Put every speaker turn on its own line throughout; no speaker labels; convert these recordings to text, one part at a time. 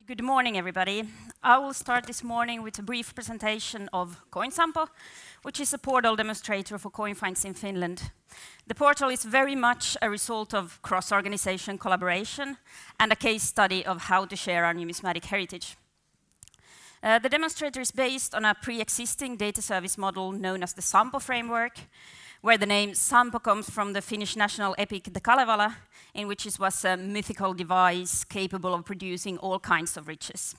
Good morning, everybody. I will start this morning with a brief presentation of CoinSampo, which is a portal demonstrator for coin finds in Finland. The portal is very much a result of cross-organization collaboration and a case study of how to share our numismatic heritage. The demonstrator is based on a pre-existing data service model known as the Sampo framework, where the name Sampo comes from the Finnish national epic The Kalevala, in which it was a mythical device capable of producing all kinds of riches.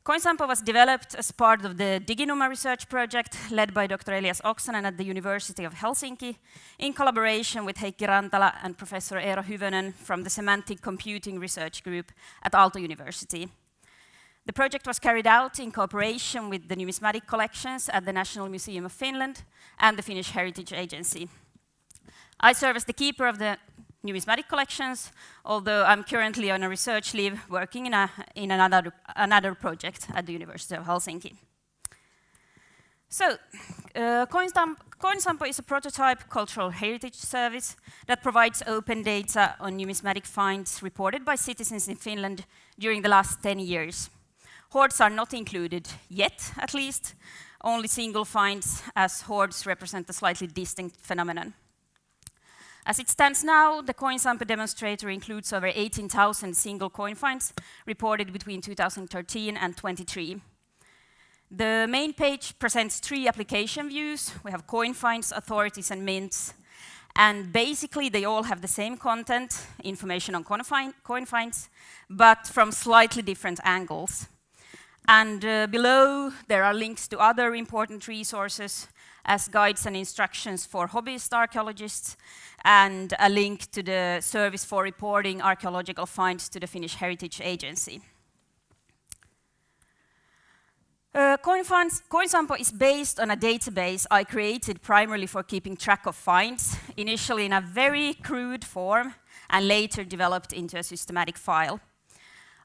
CoinSampo was developed as part of the Diginuma research project led by Dr. Elias Oksanen at the University of Helsinki, in collaboration with Heikki Rantala and Professor Eero Hyvönen from the Semantic Computing Research Group at Aalto University. The project was carried out in cooperation with the numismatic collections at the National Museum of Finland and the Finnish Heritage Agency. I serve as the keeper of the numismatic collections, although I'm currently on a research leave working in another project at the University of Helsinki. So, CoinSampo is a prototype cultural heritage service that provides open data on numismatic finds reported by citizens in Finland during the last 10 years. Hoards are not included yet, at least, only single finds, as hoards represent a slightly distinct phenomenon. As it stands now, the CoinSampo demonstrator includes over 18,000 single coin finds reported between 2013 and 2023. The main page presents 3 application views. We have coin finds, authorities, and mints. And basically, they all have the same content, information on coin finds, but from slightly different angles. And below, there are links to other important resources as guides and instructions for hobbyist archaeologists, and a link to the service for reporting archaeological finds to the Finnish Heritage Agency. CoinSampo is based on a database I created primarily for keeping track of finds, initially in a very crude form, and later developed into a systematic file.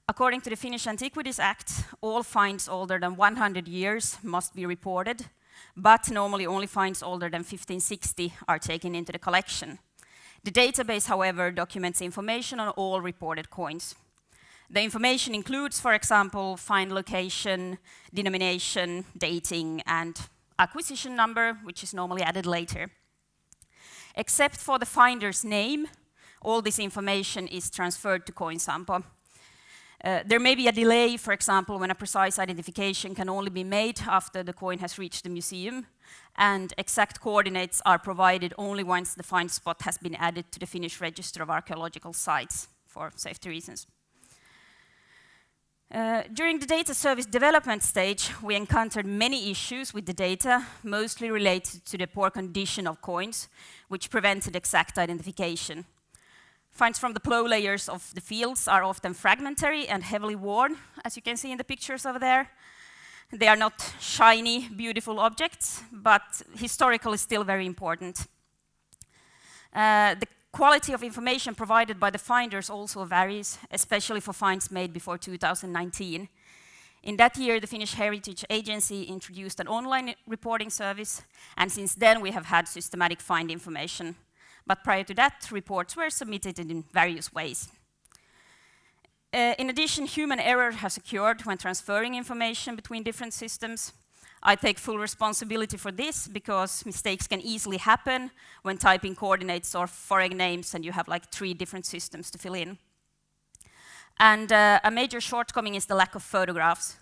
According to the Finnish Antiquities Act, all finds older than 100 years must be reported, but normally only finds older than 1560 are taken into the collection. The database, however, documents information on all reported coins. The information includes, for example, find location, denomination, dating, and acquisition number, which is normally added later. Except for the finder's name, all this information is transferred to CoinSampo. There may be a delay, for example, when a precise identification can only be made after the coin has reached the museum, and exact coordinates are provided only once the find spot has been added to the Finnish Register of Archaeological Sites for safety reasons. During the data service development stage, we encountered many issues with the data, mostly related to the poor condition of coins, which prevented exact identification. Finds from the plow layers of the fields are often fragmentary and heavily worn, as you can see in the pictures over there. They are not shiny, beautiful objects, but historically still very important. The quality of information provided by the finders also varies, especially for finds made before 2019. In that year, the Finnish Heritage Agency introduced an online reporting service, and since then we have had systematic find information. But prior to that, reports were submitted in various ways. In addition, human error has occurred when transferring information between different systems. I take full responsibility for this because mistakes can easily happen when typing coordinates or foreign names and you have like 3 different systems to fill in. And a major shortcoming is the lack of photographs.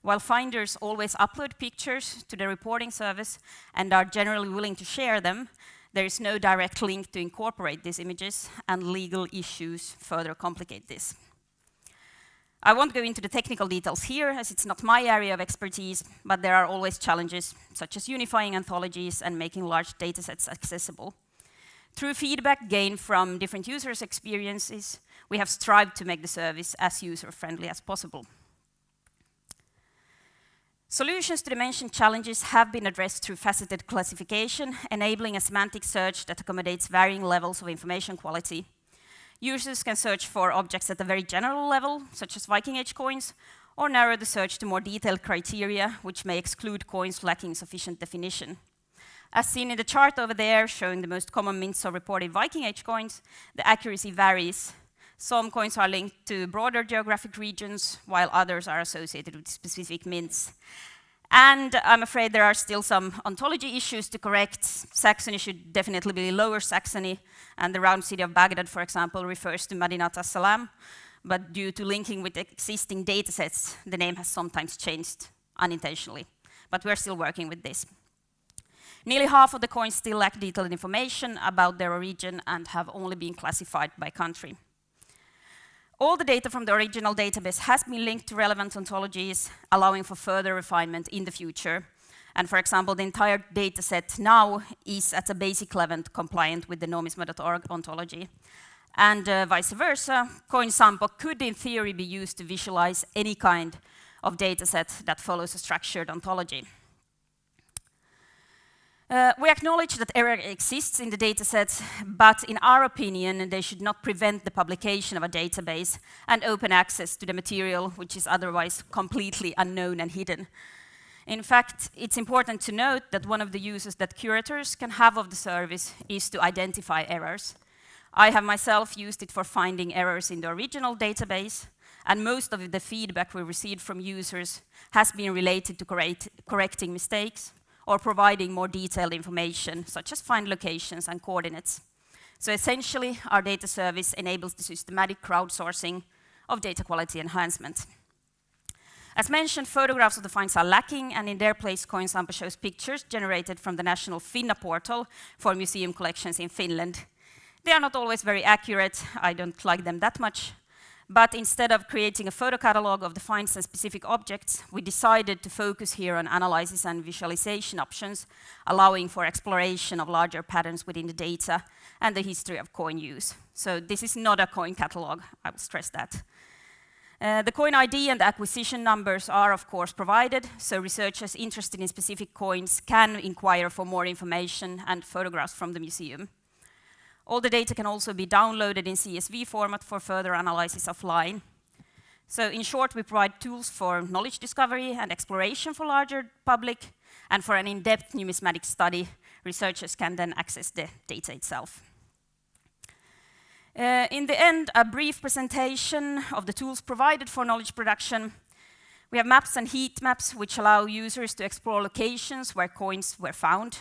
While finders always upload pictures to the reporting service and are generally willing to share them, there is no direct link to incorporate these images, and legal issues further complicate this. I won't go into the technical details here, as it's not my area of expertise, but there are always challenges, such as unifying anthologies and making large datasets accessible. Through feedback gained from different users' experiences, we have strived to make the service as user-friendly as possible. Solutions to the mentioned challenges have been addressed through faceted classification, enabling a semantic search that accommodates varying levels of information quality. Users can search for objects at a very general level, such as Viking Age coins, or narrow the search to more detailed criteria, which may exclude coins lacking sufficient definition. As seen in the chart over there, showing the most common mints of reported Viking Age coins, the accuracy varies, Some coins are linked to broader geographic regions, while others are associated with specific mints. And I'm afraid there are still some ontology issues to correct. Saxony should definitely be Lower Saxony, and the round city of Baghdad, for example, refers to Madinat as-Salam, but due to linking with existing datasets, the name has sometimes changed unintentionally. But we're still working with this. Nearly half of the coins still lack detailed information about their origin and have only been classified by country. All the data from the original database has been linked to relevant ontologies, allowing for further refinement in the future. And for example, the entire dataset now is at a basic level compliant with the nomisma.org ontology. And vice versa, CoinSampo could in theory be used to visualize any kind of dataset that follows a structured ontology. We acknowledge that error exists in the datasets, but in our opinion, they should not prevent the publication of a database and open access to the material, which is otherwise completely unknown and hidden. In fact, it's important to note that one of the uses that curators can have of the service is to identify errors. I have myself used it for finding errors in the original database, and most of the feedback we received from users has been related to correcting mistakes, or providing more detailed information, such as find locations and coordinates. So essentially, our data service enables the systematic crowdsourcing of data quality enhancement. As mentioned, photographs of the finds are lacking, and in their place, CoinSampo shows pictures generated from the national Finna portal for museum collections in Finland. They are not always very accurate. I don't like them that much. But instead of creating a photo catalog of the finds and specific objects, we decided to focus here on analysis and visualization options, allowing for exploration of larger patterns within the data and the history of coin use. So this is not a coin catalog, I will stress that. The coin ID and acquisition numbers are, of course, provided, so researchers interested in specific coins can inquire for more information and photographs from the museum. All the data can also be downloaded in CSV format for further analysis offline. So in short, we provide tools for knowledge discovery and exploration for larger public, and for an in-depth numismatic study, researchers can then access the data itself. In the end, a brief presentation of the tools provided for knowledge production. We have maps and heat maps, which allow users to explore locations where coins were found.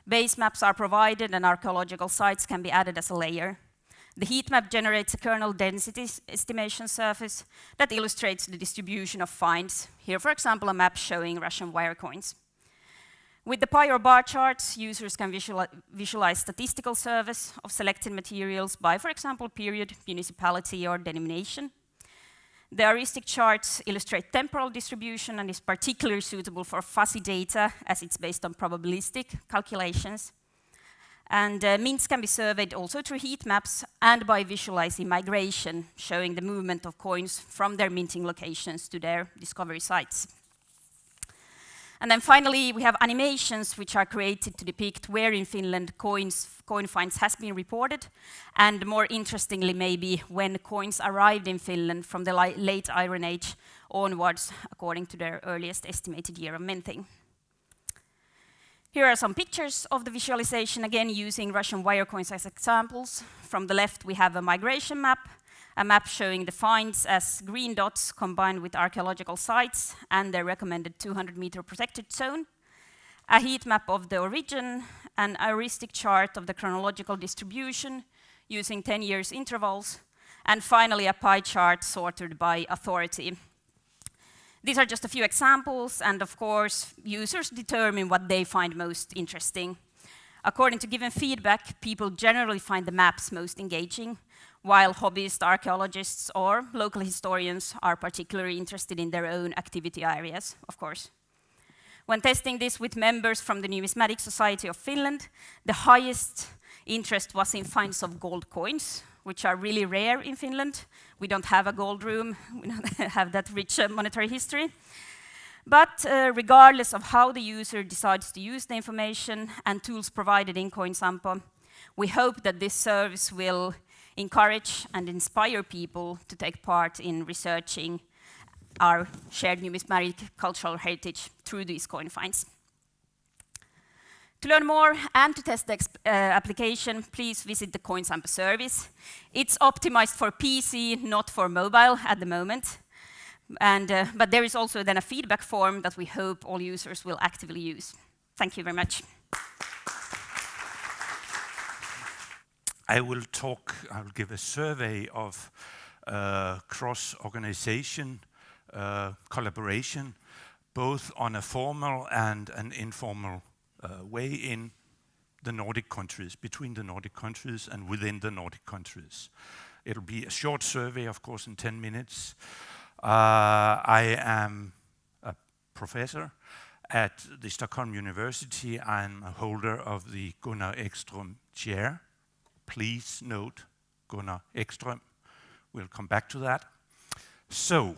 Base maps are provided, and archaeological sites can be added as a layer. The heat map generates a kernel density estimation surface that illustrates the distribution of finds. Here, for example, a map showing Russian wire coins. With the pie or bar charts, users can visualize statistical service of selected materials by, for example, period, municipality, or denomination. The heuristic charts illustrate temporal distribution and is particularly suitable for fuzzy data, as it's based on probabilistic calculations. And mints can be surveyed also through heat maps and by visualizing migration, showing the movement of coins from their minting locations to their discovery sites. And then finally, we have animations which are created to depict where in Finland coin finds has been reported, and more interestingly maybe when coins arrived in Finland from the late Iron Age onwards, according to their earliest estimated year of minting. Here are some pictures of the visualization, again using Russian wire coins as examples. From the left we have a migration map, a map showing the finds as green dots combined with archaeological sites and their recommended 200-meter protected zone, a heat map of the origin, an heuristic chart of the chronological distribution using 10 years intervals, and finally a pie chart sorted by authority. These are just a few examples, and of course, users determine what they find most interesting. According to given feedback, people generally find the maps most engaging, while hobbyist archaeologists or local historians are particularly interested in their own activity areas, of course. When testing this with members from the Numismatic Society of Finland, the highest interest was in finds of gold coins, which are really rare in Finland. We don't have a gold room, we don't have that rich monetary history. But regardless of how the user decides to use the information and tools provided in CoinSampo, we hope that this service will encourage and inspire people to take part in researching our shared numismatic cultural heritage through these coin finds. To learn more and to test the application, please visit the Coin Sample service. It's optimized for PC, not for mobile at the moment. But there is also then a feedback form that we hope all users will actively use. Thank you very much.
I will give a survey of cross-organization collaboration, both on a formal and an informal way in the Nordic countries, between the Nordic countries and within the Nordic countries. It'll be a short survey, of course, in 10 minutes. I am a professor at the Stockholm University. I'm a holder of the Gunnar Ekström Chair. Please note Gunnar Ekström. We'll come back to that. So,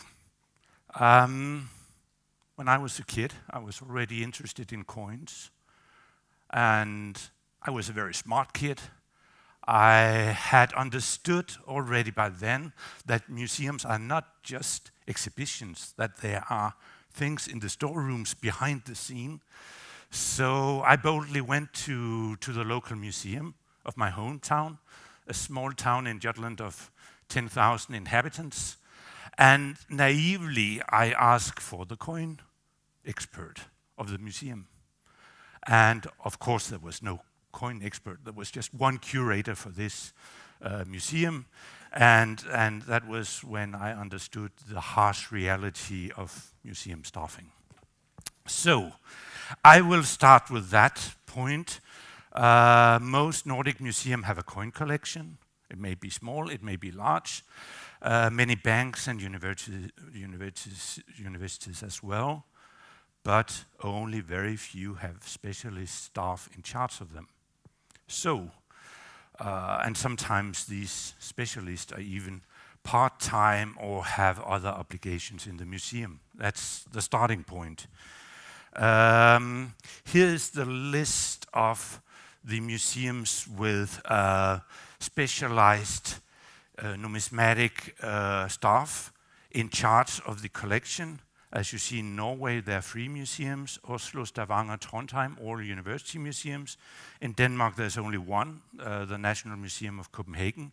when I was a kid, I was already interested in coins. And I was a very smart kid. I had understood already by then that museums are not just exhibitions, that there are things in the storerooms behind the scene. So I boldly went to the local museum of my hometown, a small town in Jutland of 10,000 inhabitants. And naively, I asked for the coin expert of the museum. And of course, there was no coin expert. There was just one curator for this museum. And that was when I understood the harsh reality of museum staffing. So I will start with that point. Most Nordic museums have a coin collection. It may be small, it may be large. Many banks and universities as well. But only very few have specialist staff in charge of them. So, and sometimes these specialists are even part-time or have other obligations in the museum. That's the starting point. Here's the list of the museums with specialized numismatic staff in charge of the collection. As you see in Norway, there are 3 museums, Oslo, Stavanger, Trondheim, all university museums. In Denmark, there's only one, the National Museum of Copenhagen.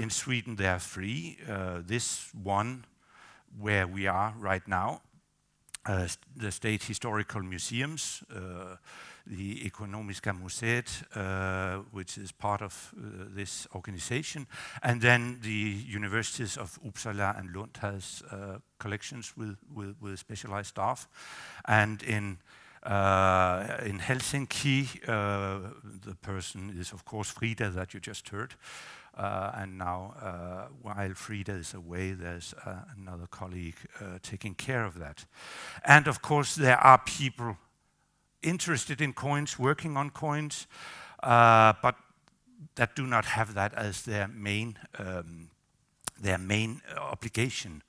In Sweden, there are 3. This one, where we are right now, the State Historical Museums, the Ekonomiska Museet, which is part of this organization, and then the universities of Uppsala and Lund has collections with specialized staff. And in Helsinki, the person is of course Frida that you just heard. And now, while Frida is away, there's another colleague taking care of that. And of course, there are people interested in coins, working on coins, but that do not have that as their main obligation.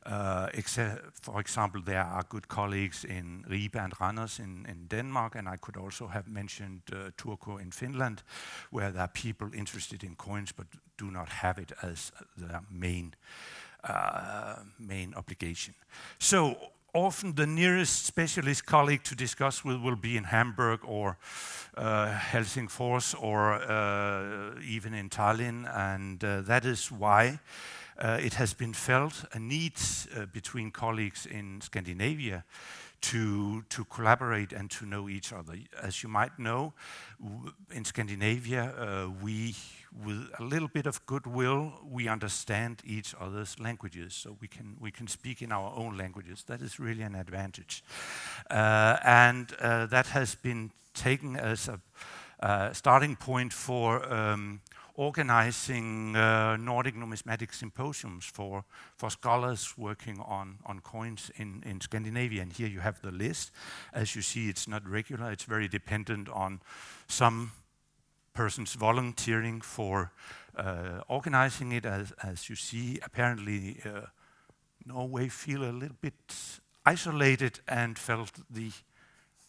For example, there are good colleagues in Ribe and Randers in Denmark, and I could also have mentioned Turku in Finland, where there are people interested in coins but do not have it as their main obligation. So often the nearest specialist colleague to discuss with will be in Hamburg or Helsingfors or even in Tallinn, and that is why it has been felt a need between colleagues in Scandinavia to collaborate and to know each other. As you might know, in Scandinavia, we, with a little bit of goodwill, we understand each other's languages, so we can speak in our own languages. That is really an advantage, and that has been taken as a starting point for organizing Nordic numismatic symposiums for scholars working on coins in Scandinavia. And here you have the list. As you see, it's not regular. It's very dependent on some persons volunteering for organizing it. As you see, apparently Norway feel a little bit isolated and felt the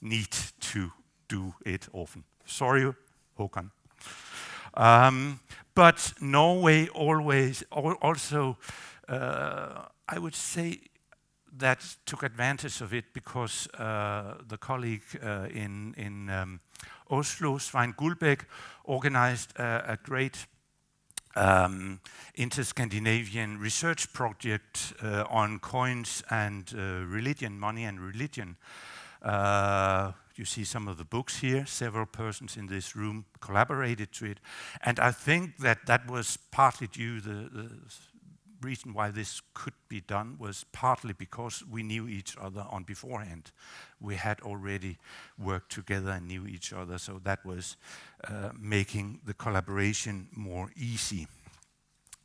need to do it often. Sorry, Håkan. But Norway always, also, I would say, that took advantage of it because the colleague in Oslo, Svein Gullbæk, organized a great inter-Scandinavian research project on coins and religion, money and religion. You see some of the books here. Several persons in this room collaborated to it. And I think that was partly due, the reason why this could be done was partly because we knew each other on beforehand. We had already worked together and knew each other, so that was making the collaboration more easy.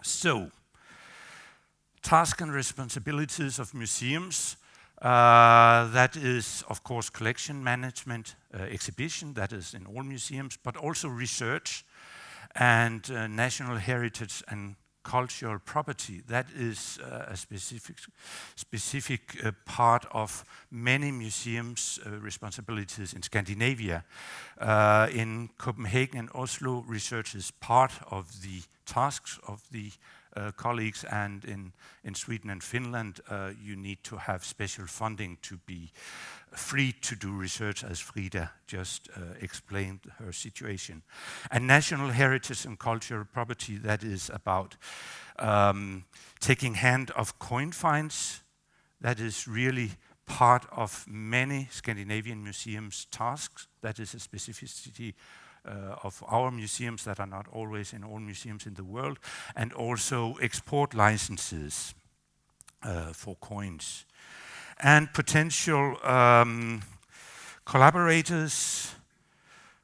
So, tasks and responsibilities of museums. That is, of course, collection management, exhibition, that is in all museums, but also research and national heritage and cultural property. That is a specific part of many museums' responsibilities in Scandinavia. In Copenhagen and Oslo, research is part of the tasks of the colleagues, and in Sweden and Finland, you need to have special funding to be free to do research, as Frida just explained her situation. And national heritage and cultural property, that is about taking hand of coin finds. That is really part of many Scandinavian museums' tasks. That is a specificity of our museums that are not always in all museums in the world, and also export licenses for coins. And potential collaborators,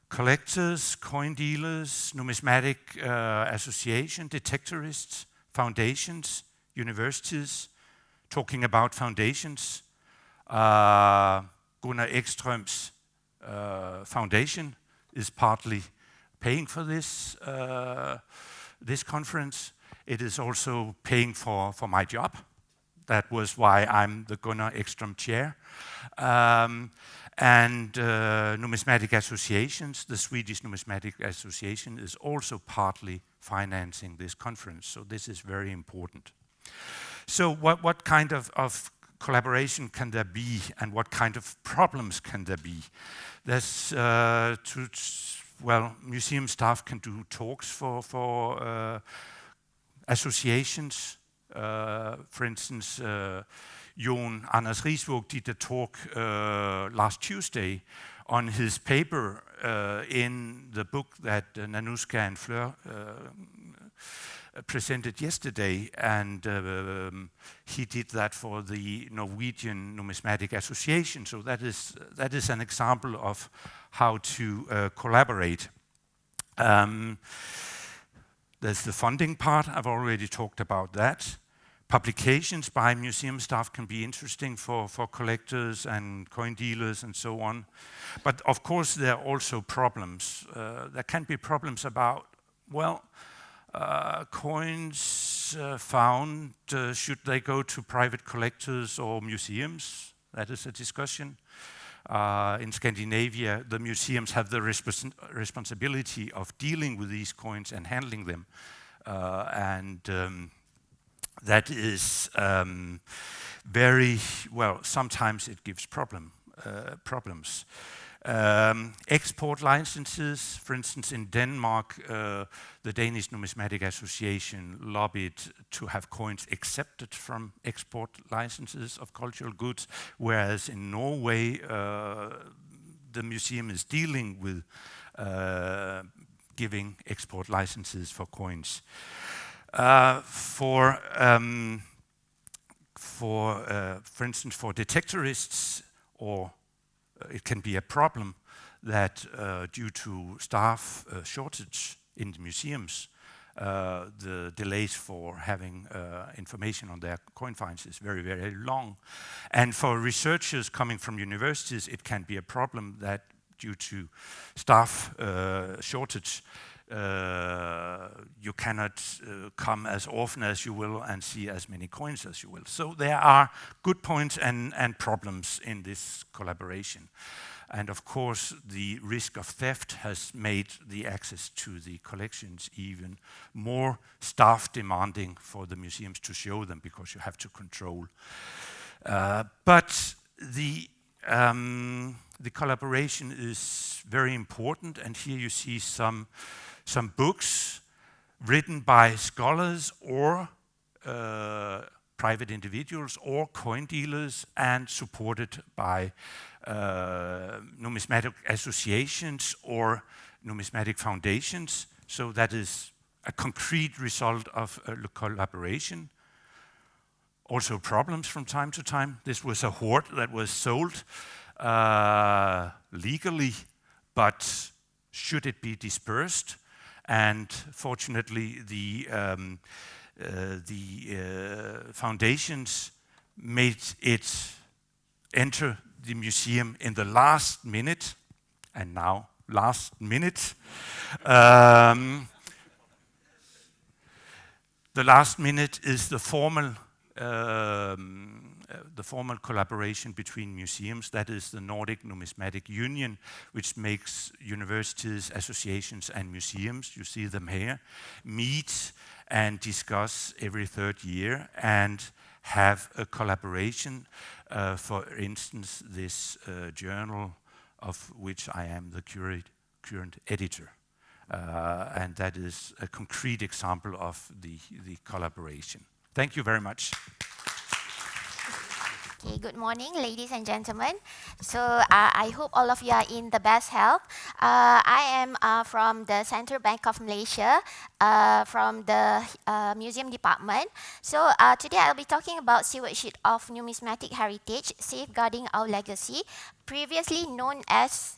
collectors, coin dealers, numismatic association, detectorists, foundations, universities. Talking about foundations, Gunnar Ekström's foundation is partly paying for this this conference. It is also paying for my job. That was why I'm the Gunnar Ekström chair. And numismatic associations, the Swedish Numismatic Association is also partly financing this conference, so this is very important. So what kind of collaboration can there be, and what kind of problems can there be? There's, museum staff can do talks for associations. For instance, Jon Anders Risvåg did a talk last Tuesday on his paper in the book that Nanuska and Fleur presented yesterday, and he did that for the Norwegian Numismatic Association. So that is an example of how to collaborate. There's the funding part. I've already talked about that. Publications by museum staff can be interesting for collectors and coin dealers and so on. But of course, there are also problems. There can be problems about, coins found, should they go to private collectors or museums? That is a discussion. In Scandinavia, the museums have the responsibility of dealing with these coins and handling them. That is very, sometimes it gives problems. Export licenses, for instance, in Denmark, the Danish Numismatic Association lobbied to have coins accepted from export licenses of cultural goods, whereas in Norway, the museum is dealing with giving export licenses for coins. For instance, for detectorists, or it can be a problem that due to staff shortage in the museums, the delays for having information on their coin finds is very, very long. And for researchers coming from universities, it can be a problem that due to staff shortage, you cannot come as often as you will and see as many coins as you will. So there are good points and problems in this collaboration. And of course, the risk of theft has made the access to the collections even more staff demanding for the museums to show them, because you have to control But the collaboration is very important, and here you see some books written by scholars or private individuals or coin dealers and supported by numismatic associations or numismatic foundations. So that is a concrete result of collaboration. Also problems from time to time. This was a hoard that was sold legally, but should it be dispersed? And fortunately, the foundations made it enter the museum in the last minute, and now last minute. The last minute is the formal collaboration between museums. That is the Nordic Numismatic Union, which makes universities, associations, and museums, you see them here, meet and discuss every third year and have a collaboration. For instance, this journal, of which I am the current editor. And that is a concrete example of the collaboration. Thank you very much.
Okay, good morning, ladies and gentlemen. So I hope all of you are in the best health. I am from the Central Bank of Malaysia, from the Museum Department. So today I'll be talking about stewardship of numismatic heritage, safeguarding our legacy, previously known as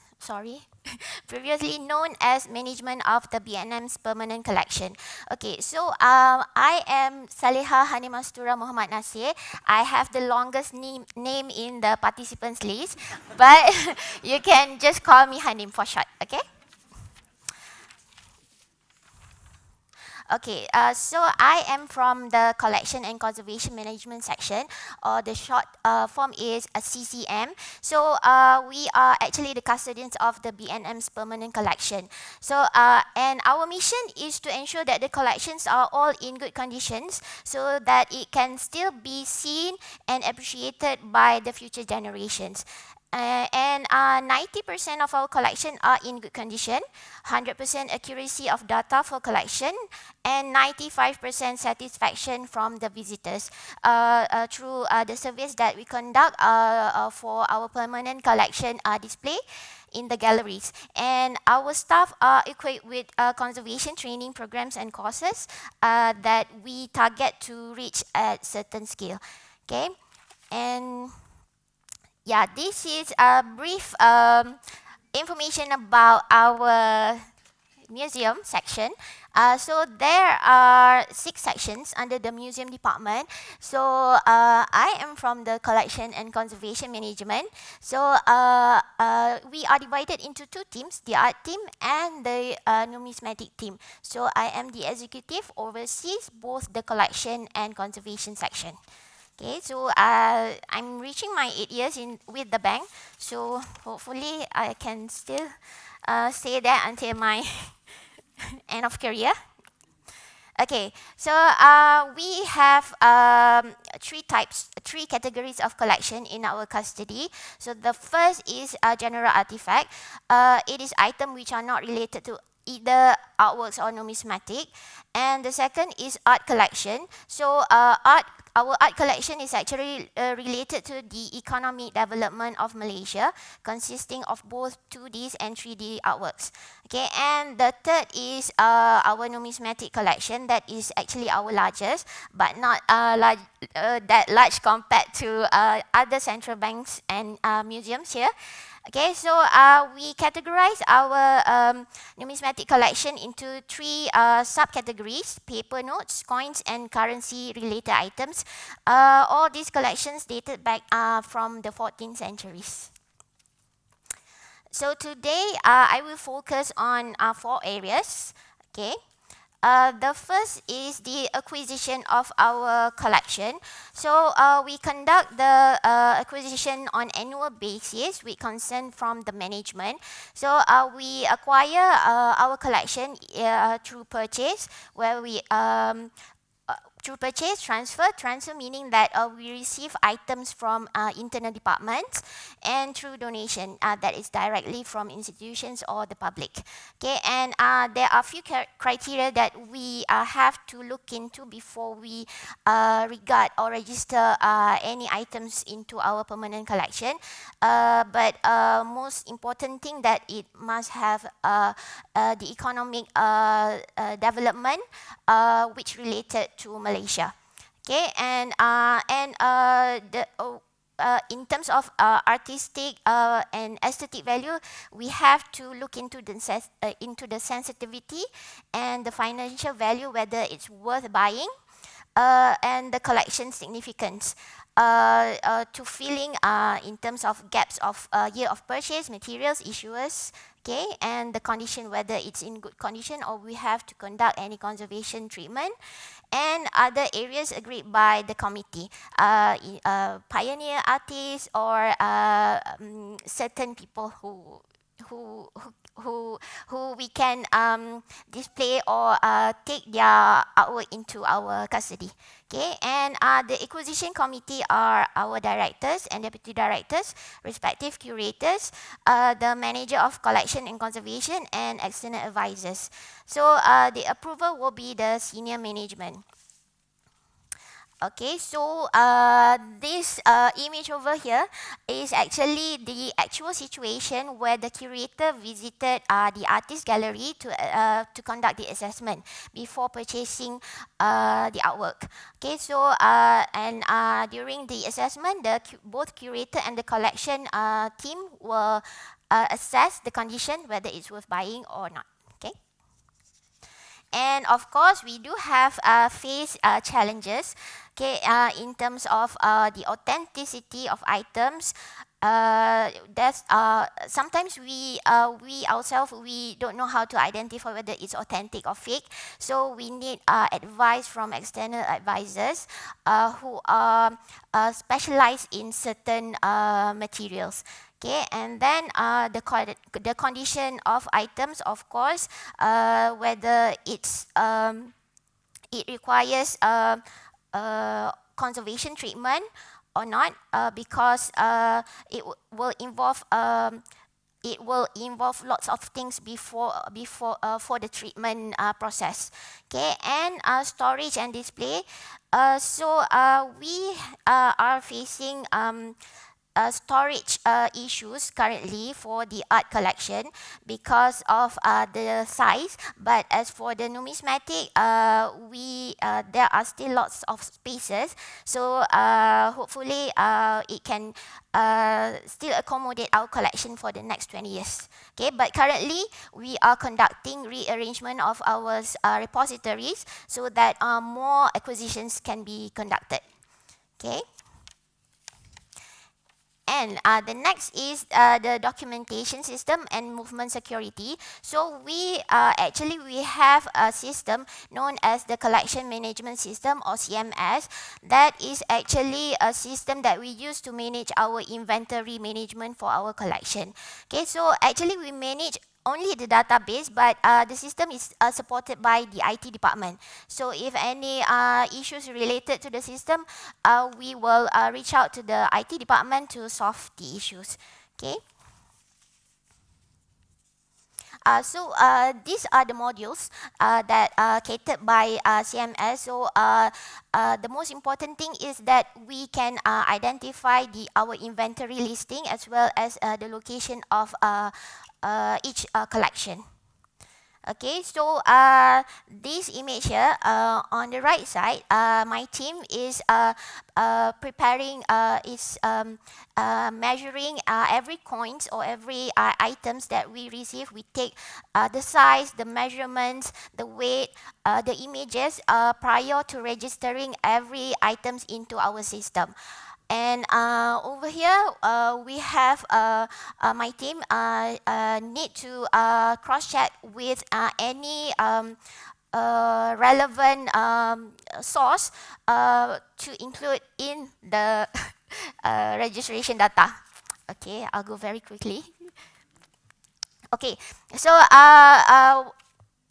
management of the BNM's permanent collection. Okay, so I am Saleha Hanimastura Muhammad Nasir. I have the longest name in the participants list, but you can just call me Hanim for short, okay? Okay, so I am from the Collection and Conservation Management section, or the short form is a CCM. So we are actually the custodians of the BNM's permanent collection. So and our mission is to ensure that the collections are all in good conditions so that it can still be seen and appreciated by the future generations. And 90% of our collection are in good condition, 100% accuracy of data for collection, and 95% satisfaction from the visitors through the surveys that we conduct for our permanent collection display in the galleries. And our staff are equipped with conservation training programs and courses that we target to reach at certain scale. Okay, and yeah, this is a brief information about our museum section. So there are 6 sections under the museum department. So I am from the collection and conservation management. So we are divided into 2 teams, the art team and the numismatic team. So I am the executive, oversees both the collection and conservation section. Okay, so I'm reaching my 8 years with the bank, so hopefully I can still stay there until my end of career. Okay, so we have 3 categories of collection in our custody. So the first is general artifact. It is items which are not related to either artworks or numismatic. And the second is art collection. So our art collection is actually related to the economic development of Malaysia, consisting of both 2D and 3D artworks. Okay, and the third is our numismatic collection. That is actually our largest, but not that large compared to other central banks and museums here. Okay, so we categorize our numismatic collection into 3 subcategories: paper notes, coins, and currency-related items. All these collections dated back from the 14th centuries. So today, I will focus on 4 areas. Okay. The first is the acquisition of our collection. So we conduct the acquisition on annual basis with consent from the management. So we acquire our collection through purchase, where we through purchase, transfer meaning that we receive items from internal departments, and through donation, that is directly from institutions or the public. Okay, and there are a few criteria that we have to look into before we regard or register any items into our permanent collection. But most important thing that it must have the economic development which related to Malaysia. Okay, and in terms of artistic and aesthetic value, we have to look into the sensitivity and the financial value, whether it's worth buying, and the collection significance. To filling in terms of gaps of year of purchase, materials, issuers, okay, and the condition, whether it's in good condition or we have to conduct any conservation treatment, and other areas agreed by the committee, pioneer artists or certain people who we can display or take their artwork into our custody. Okay, and the acquisition committee are our directors and deputy directors, respective curators, the manager of collection and conservation, and external advisors. So the approval will be the senior management. Okay, so this image over here is actually the actual situation where the curator visited the artist gallery to conduct the assessment before purchasing the artwork. Okay, so and during the assessment, both curator and the collection team will assess the condition, whether it's worth buying or not. Okay. And of course, we do have face challenges, okay, in terms of the authenticity of items. Sometimes we ourselves, we don't know how to identify whether it's authentic or fake. So we need advice from external advisors who are specialized in certain materials. Okay, and then the condition of items, of course, whether it's it requires conservation treatment or not, because it will involve lots of things before for the treatment process. Okay, and storage and display. So we are facing storage issues currently for the art collection because of the size. But as for the numismatic, there are still lots of spaces. So hopefully it can still accommodate our collection for the next 20 years. Okay, but currently we are conducting rearrangement of our repositories so that more acquisitions can be conducted. Okay. And the next is the documentation system and movement security. So we have a system known as the collection management system, or CMS. That is actually a system that we use to manage our inventory management for our collection. Okay, so actually we manage only the database, but the system is supported by the IT department. So if any issues related to the system, we will reach out to the IT department to solve the issues. Okay. So these are the modules that are catered by CMS. So the most important thing is that we can identify our inventory listing as well as the location of each collection. Okay, so this image here on the right side, my team is preparing, measuring every coins or every items that we receive. We take the size, the measurements, the weight, the images prior to registering every items into our system. And over here, we have my team need to cross-check with any relevant source to include in the registration data. Okay, I'll go very quickly. Okay, so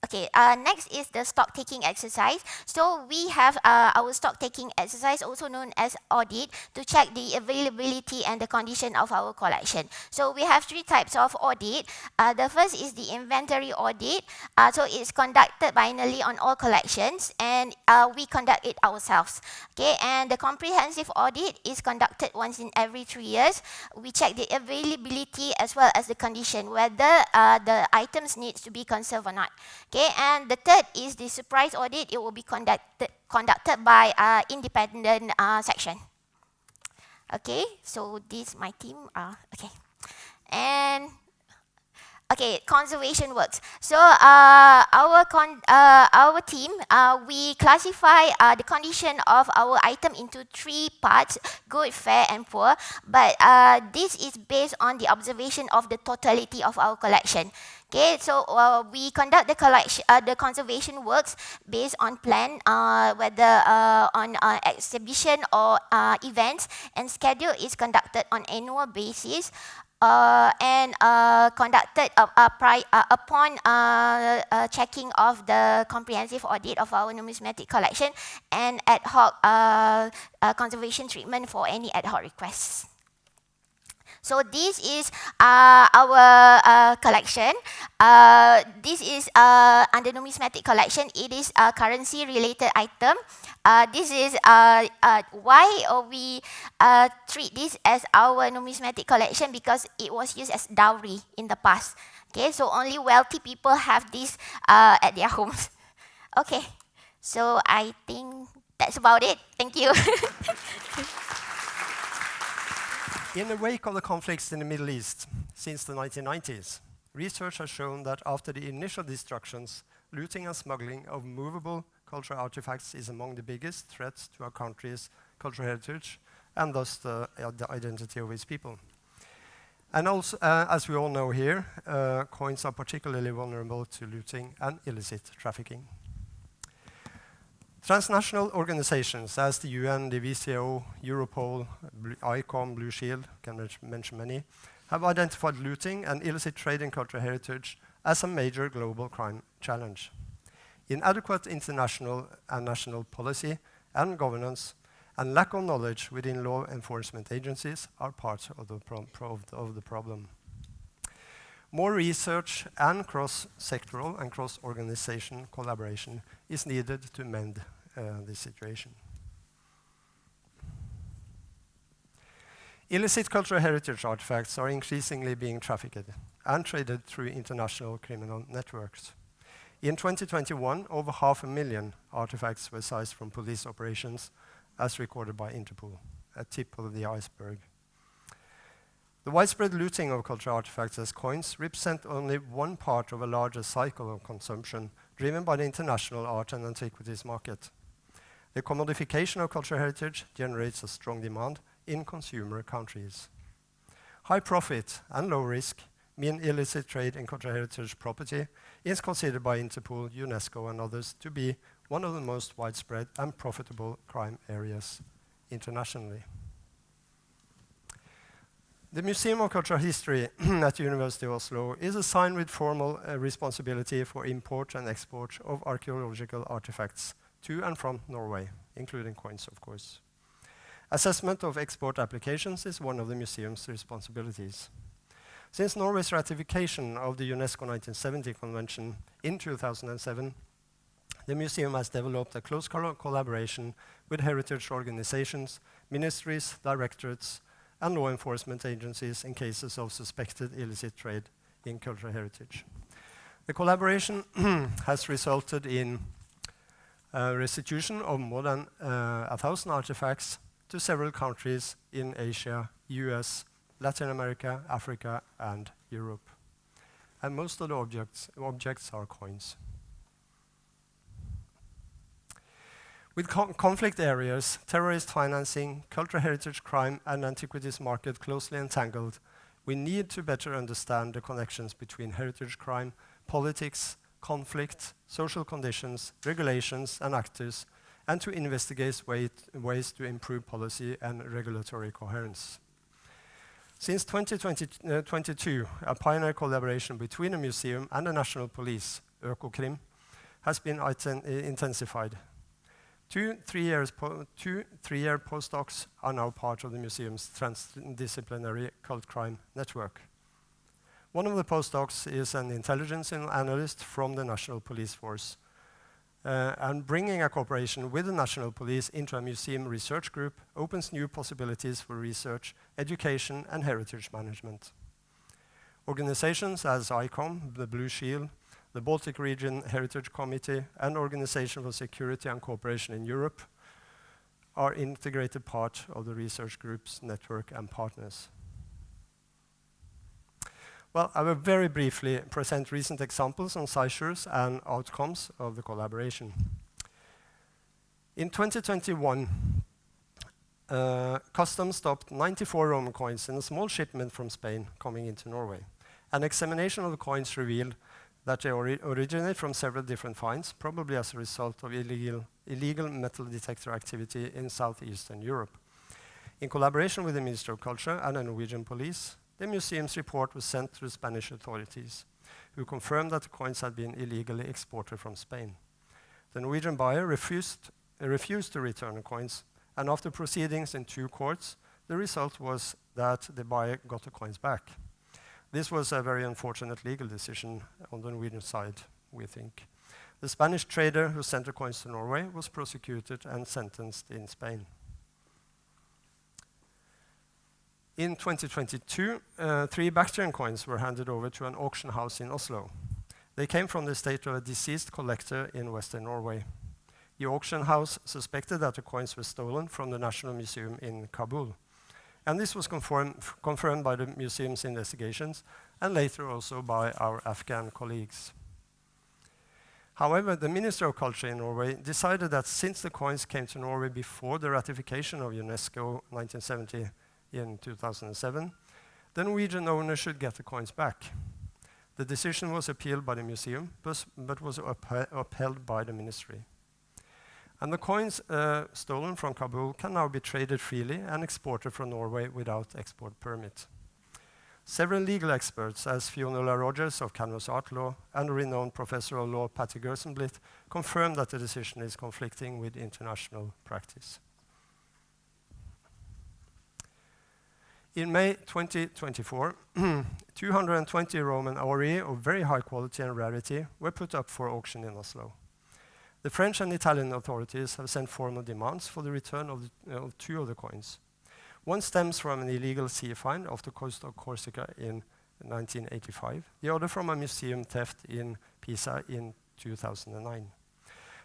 Okay, next is the stock taking exercise. So we have our stock taking exercise, also known as audit, to check the availability and the condition of our collection. So we have three types of audit. The first is the inventory audit. So it's conducted biennially on all collections, and we conduct it ourselves. Okay, and the comprehensive audit is conducted once in every 3 years. We check the availability as well as the condition, whether the items needs to be conserved or not. Okay, and the third is the surprise audit. It will be conducted by independent section. Okay, so this my team. Okay, and okay, conservation works. So our team, we classify the condition of our item into 3 parts: good, fair, and poor. But this is based on the observation of the totality of our collection. Okay, so we conduct the conservation works based on plan, whether on exhibition or events, and schedule is conducted on annual basis. And conducted upon checking of the comprehensive audit of our numismatic collection and ad hoc conservation treatment for any ad hoc requests. So this is our collection. This is under numismatic collection. It is a currency-related item. This is why we treat this as our numismatic collection, because it was used as dowry in the past. Okay, so only wealthy people have this at their homes. Okay, so I think that's about it. Thank you.
In the wake of the conflicts in the Middle East since the 1990s, research has shown that after the initial destructions, looting and smuggling of movable cultural artifacts is among the biggest threats to our country's cultural heritage and thus the identity of its people. And also, as we all know here, coins are particularly vulnerable to looting and illicit trafficking. Transnational organizations as the UN, the WCO, Europol, ICOMON, Blue Shield, can mention many, have identified looting and illicit trade in cultural heritage as a major global crime challenge. Inadequate international and national policy and governance and lack of knowledge within law enforcement agencies are part of the problem. More research and cross-sectoral and cross-organization collaboration is needed to mend this situation. Illicit cultural heritage artifacts are increasingly being trafficked and traded through international criminal networks. In 2021, over 500,000 artifacts were seized from police operations, as recorded by Interpol, a tip of the iceberg. The widespread looting of cultural artifacts as coins represent only one part of a larger cycle of consumption driven by the international art and antiquities market. The commodification of cultural heritage generates a strong demand in consumer countries. High profit and low risk mean illicit trade in cultural heritage property is considered by Interpol, UNESCO, and others to be one of the most widespread and profitable crime areas internationally. The Museum of Cultural History at the University of Oslo is assigned with formal responsibility for import and export of archaeological artifacts to and from Norway, including coins, of course. Assessment of export applications is one of the museum's responsibilities. Since Norway's ratification of the UNESCO 1970 Convention in 2007, the museum has developed a close collaboration with heritage organizations, ministries, directorates, and law enforcement agencies in cases of suspected illicit trade in cultural heritage. The collaboration has resulted in restitution of more than 1,000 artifacts to several countries in Asia, US, Latin America, Africa, and Europe. And most of the objects are coins. With conflict areas, terrorist financing, cultural heritage crime, and antiquities market closely entangled, we need to better understand the connections between heritage crime, politics, conflict, social conditions, regulations, and actors, and to investigate ways to improve policy and regulatory coherence. Since 2022, a pioneer collaboration between the museum and the national police, Økokrim, has been intensified. Two three-year postdocs are now part of the museum's transdisciplinary cult crime network. One of the postdocs is an intelligence analyst from the National Police Force, and bringing a cooperation with the National Police into a museum research group opens new possibilities for research, education, and heritage management. Organizations as ICOMON, the Blue Shield, the Baltic Region Heritage Committee, and Organization for Security and Cooperation in Europe are integrated part of the research group's network and partners. Well, I will very briefly present recent examples on seizures and outcomes of the collaboration. In 2021, customs stopped 94 Roman coins in a small shipment from Spain coming into Norway. An examination of the coins revealed that they originate from several different finds, probably as a result of illegal metal detector activity in southeastern Europe. In collaboration with the Ministry of Culture and the Norwegian police, the museum's report was sent to the Spanish authorities, who confirmed that the coins had been illegally exported from Spain. The Norwegian buyer refused to return the coins, and after proceedings in 2 courts, the result was that the buyer got the coins back. This was a very unfortunate legal decision on the Norwegian side, we think. The Spanish trader who sent the coins to Norway was prosecuted and sentenced in Spain. In 2022, 3 Bactrian coins were handed over to an auction house in Oslo. They came from the estate of a deceased collector in Western Norway. The auction house suspected that the coins were stolen from the National Museum in Kabul. And this was confirmed by the museum's investigations and later also by our Afghan colleagues. However, the Ministry of Culture in Norway decided that since the coins came to Norway before the ratification of UNESCO 1970 in 2007, the Norwegian owner should get the coins back. The decision was appealed by the museum, but was upheld by the ministry. And the coins stolen from Kabul can now be traded freely and exported from Norway without export permit. Several legal experts, as Fiona Rogers of Canvas Art Law and a renowned professor of law, Patty Gersenblit, confirmed that the decision is conflicting with international practice. In May 2024, 220 Roman auri of very high quality and rarity were put up for auction in Oslo. The French and Italian authorities have sent formal demands for the return of 2 of the coins. One stems from an illegal sea find off the coast of Corsica in 1985, the other from a museum theft in Pisa in 2009.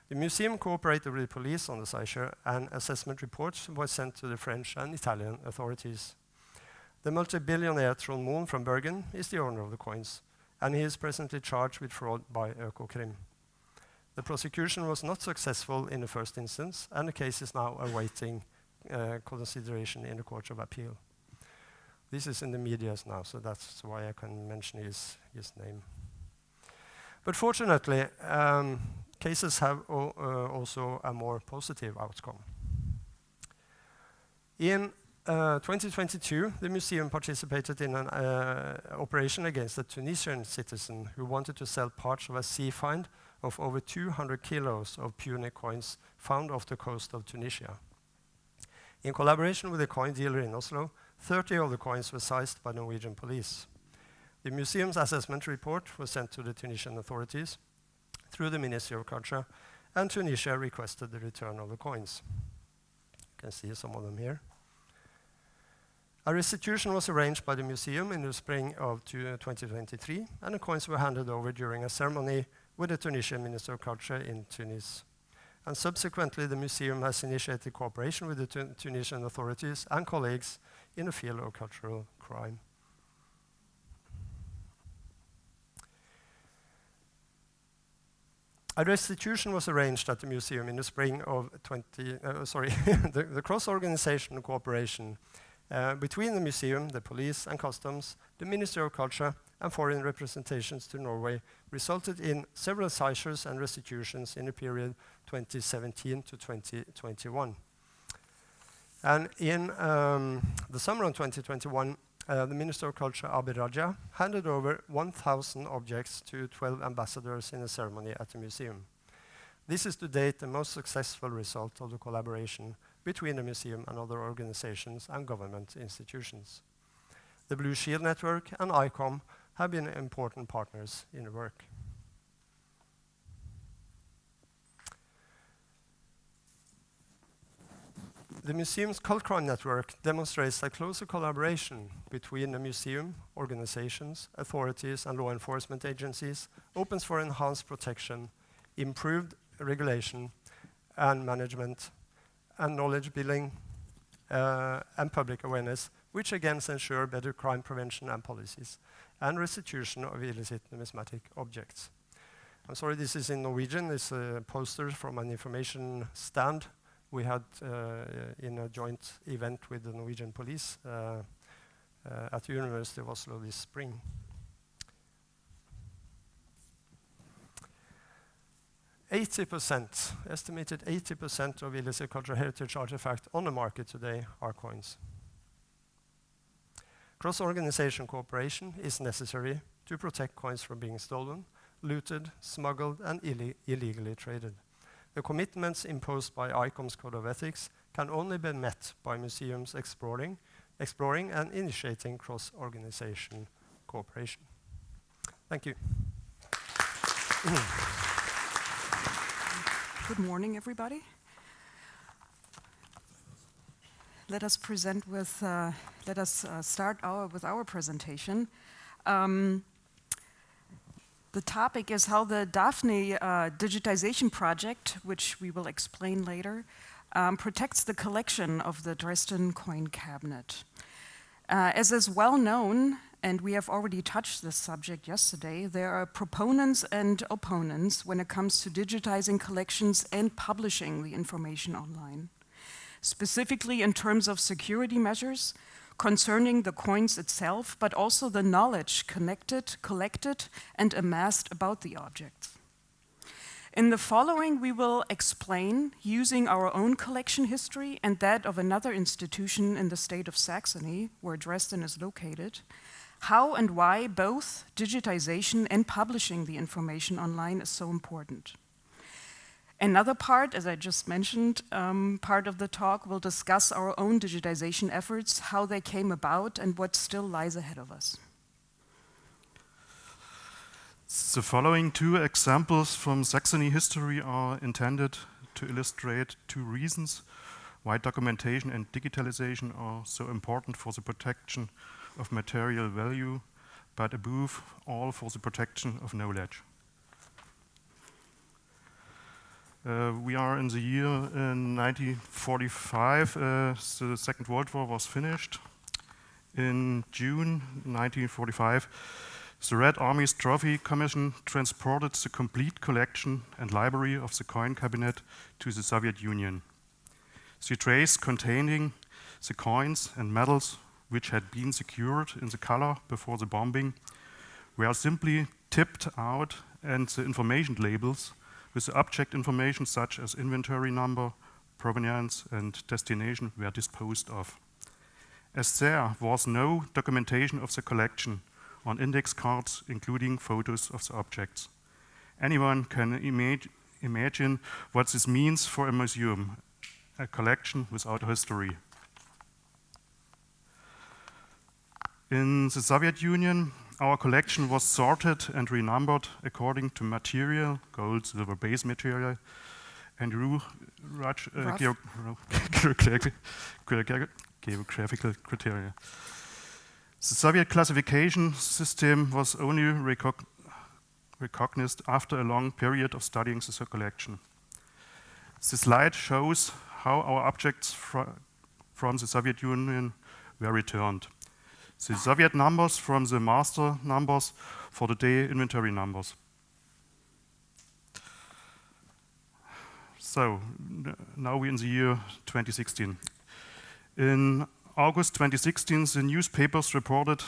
The museum cooperated with the police on the seizure, and assessment reports were sent to the French and Italian authorities. The multi-billionaire Trond Mohn from Bergen is the owner of the coins, and he is presently charged with fraud by Økokrim. The prosecution was not successful in the first instance, and the case is now awaiting consideration in the Court of Appeal. This is in the media now, so that's why I can mention his name. But fortunately, cases have also a more positive outcome. In 2022, the museum participated in an operation against a Tunisian citizen who wanted to sell parts of a sea find of over 200 kilos of puny coins found off the coast of Tunisia. In collaboration with a coin dealer in Oslo, 30 of the coins were seized by Norwegian police. The museum's assessment report was sent to the Tunisian authorities through the Ministry of Culture, and Tunisia requested the return of the coins. You can see some of them here. A restitution was arranged by the museum in the spring of 2023, and the coins were handed over during a ceremony with the Tunisian Minister of Culture in Tunis. And subsequently, the museum has initiated cooperation with the Tunisian authorities and colleagues in the field of cultural crime. A restitution was arranged at the museum in the spring of the cross-organizational cooperation between the museum, the police and customs, the Ministry of Culture, and foreign representations to Norway resulted in several seizures and restitutions in the period 2017 to 2021. And in the summer of 2021, the Minister of Culture, Abid Raja, handed over 1,000 objects to 12 ambassadors in a ceremony at the museum. This is to date the most successful result of the collaboration between the museum and other organizations and government institutions. The Blue Shield Network and ICOMON have been important partners in the work. The museum's Cult Crime Network demonstrates that closer collaboration between the museum, organizations, authorities, and law enforcement agencies opens for enhanced protection, improved regulation and management, and knowledge building and public awareness, which again ensure better crime prevention and policies, and restitution of illicit numismatic objects. I'm sorry, this is in Norwegian. It's a poster from an information stand we had in a joint event with the Norwegian police at the University of Oslo this spring. Estimated 80% of illicit cultural heritage artifacts on the market today are coins. Cross-organization cooperation is necessary to protect coins from being stolen, looted, smuggled, and illegally traded. The commitments imposed by ICOM's Code of Ethics can only be met by museums exploring and initiating cross-organization cooperation. Thank you.
Good morning, everybody. Let us start with our presentation. The topic is how the Daphne digitization project, which we will explain later, protects the collection of the Dresden coin cabinet. As is well known, and we have already touched this subject yesterday, there are proponents and opponents when it comes to digitizing collections and publishing the information online, specifically in terms of security measures concerning the coins itself, but also the knowledge collected, and amassed about the objects. In the following, we will explain, using our own collection history and that of another institution in the state of Saxony, where Dresden is located, how and why both digitization and publishing the information online is so important. Another part, as I just mentioned, part of the talk will discuss our own digitization efforts, how they came about, and what still lies ahead of us.
The following two examples from Saxony history are intended to illustrate two reasons why documentation and digitalization are so important for the protection of material value, but above all for the protection of knowledge. We are in the year 1945. The Second World War was finished. In June 1945, the Red Army's Trophy Commission transported the complete collection and library of the coin cabinet to the Soviet Union. The trays containing the coins and medals which had been secured in the color before the bombing were simply tipped out, and the information labels with the object information such as inventory number, provenance, and destination were disposed of. As there was no documentation of the collection on index cards, including photos of the objects, anyone can imagine what this means for a museum, a collection without a history. In the Soviet Union, our collection was sorted and renumbered according to material, gold, silver base material, and geographical criteria. The Soviet classification system was only recognized after a long period of studying the collection. The slide shows how our objects from the Soviet Union were returned. The Soviet numbers from the master numbers for the day inventory numbers. So now we're in the year 2016. In August 2016, the newspapers reported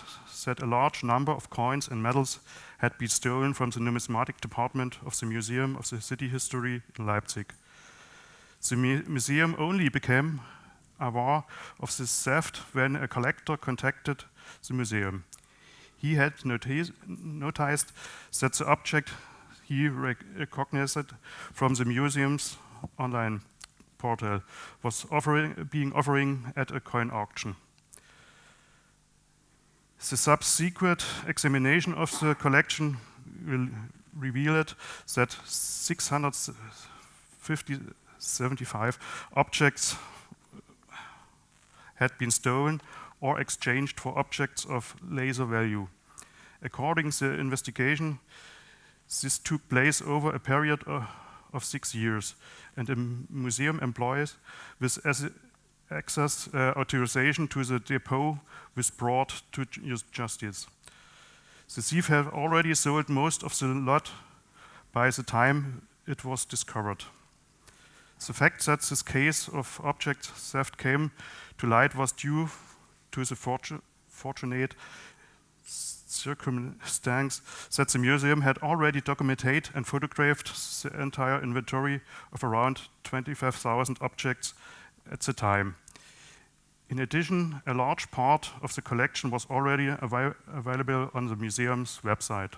that a large number of coins and medals had been stolen from the numismatic department of the Museum of the City History in Leipzig. The museum only became aware of this theft when a collector contacted the museum. He had noticed that the object he recognized from the museum's online portal was offering at a coin auction. The subsequent examination of the collection revealed that 675 objects had been stolen or exchanged for objects of lesser value. According to the investigation, this took place over a period of 6 years, and the museum employees with access authorization to the depot was brought to justice. The thief had already sold most of the lot by the time it was discovered. The fact that this case of object theft came to light was due to the fortunate circumstance that the museum had already documented and photographed the entire inventory of around 25,000 objects at the time. In addition, a large part of the collection was already available on the museum's website.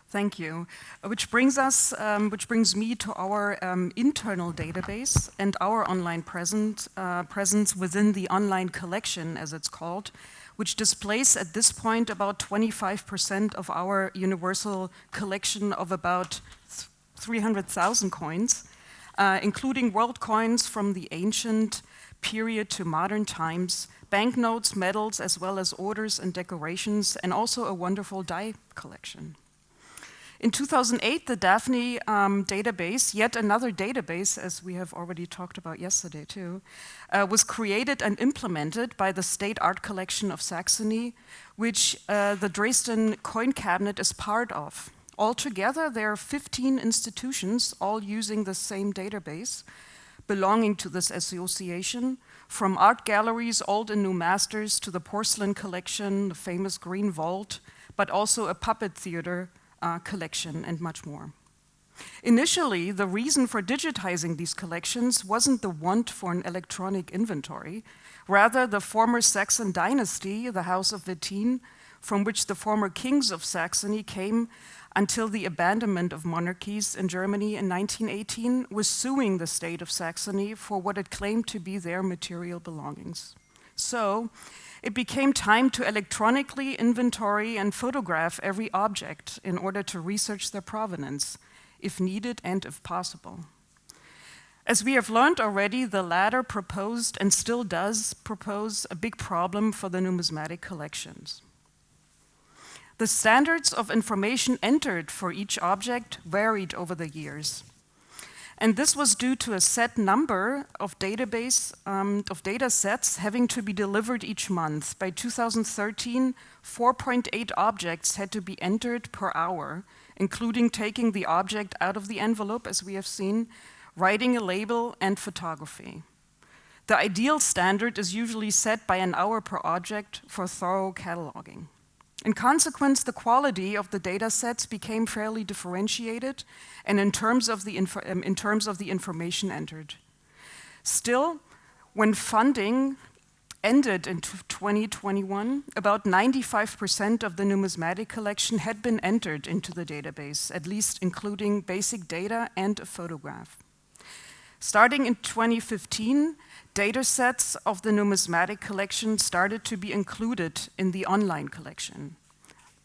Thank you. Which brings me to our internal database and our online presence within the online collection, as it's called, which displays at this point about 25% of our universal collection of about 300,000 coins, including world coins from the ancient period to modern times, banknotes, medals, as well as orders and decorations, and also a wonderful die collection. In 2008, the Daphne database, yet another database, as we have already talked about yesterday too, was created and implemented by the State Art Collection of Saxony, which the Dresden Coin Cabinet is part of. Altogether, there are 15 institutions, all using the same database, belonging to this association, from art galleries, old and new masters, to the porcelain collection, the famous Green Vault, but also a puppet theater collection and much more. Initially, the reason for digitizing these collections wasn't the want for an electronic inventory. Rather, the former Saxon dynasty, the House of Wettin, from which the former kings of Saxony came until the abandonment of monarchies in Germany in 1918, was suing the state of Saxony for what it claimed to be their material belongings. So, it became time to electronically inventory and photograph every object in order to research their provenance, if needed and if possible. As we have learned already, the latter proposed and still does propose a big problem for the numismatic collections. The standards of information entered for each object varied over the years. And this was due to a set number of data sets having to be delivered each month. By 2013, 4.8 objects had to be entered per hour, including taking the object out of the envelope, as we have seen, writing a label, and photography. The ideal standard is usually set by an hour per object for thorough cataloging. In consequence, the quality of the data sets became fairly differentiated, and in terms of the information entered. Still, when funding ended in 2021, about 95% of the numismatic collection had been entered into the database, at least including basic data and a photograph. Starting in 2015, data sets of the numismatic collection started to be included in the online collection,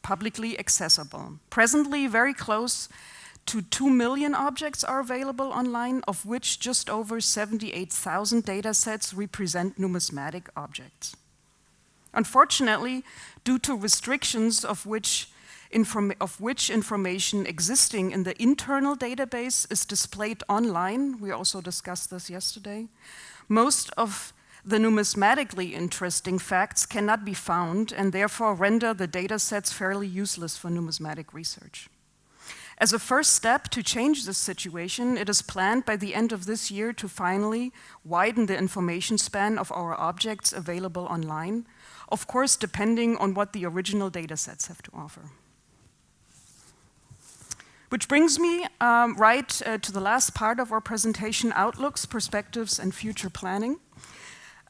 publicly accessible. Presently, very close to 2 million objects are available online, of which just over 78,000 data sets represent numismatic objects. Unfortunately, due to restrictions of which information existing in the internal database is displayed online, we also discussed this yesterday, most of the numismatically interesting facts cannot be found and therefore render the data sets fairly useless for numismatic research. As a first step to change this situation, it is planned by the end of this year to finally widen the information span of our objects available online, of course depending on what the original data sets have to offer. Which brings me to the last part of our presentation, outlooks, perspectives, and future planning.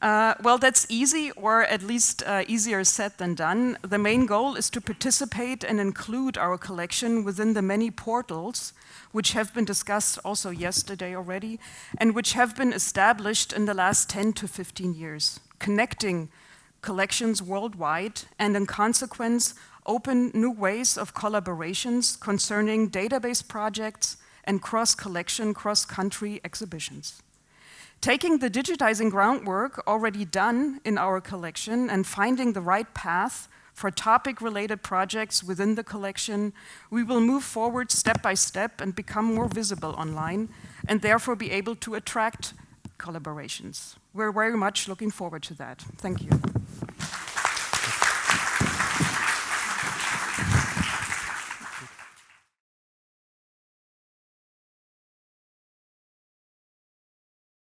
Well, that's easy, or at least easier said than done. The main goal is to participate and include our collection within the many portals which have been discussed also yesterday already, and which have been established in the last 10 to 15 years, connecting collections worldwide and in consequence open new ways of collaborations concerning database projects and cross-collection, cross-country exhibitions. Taking the digitizing groundwork already done in our collection and finding the right path for topic-related projects within the collection, we will move forward step by step and become more visible online and therefore be able to attract collaborations. We're very much looking forward to that. Thank you.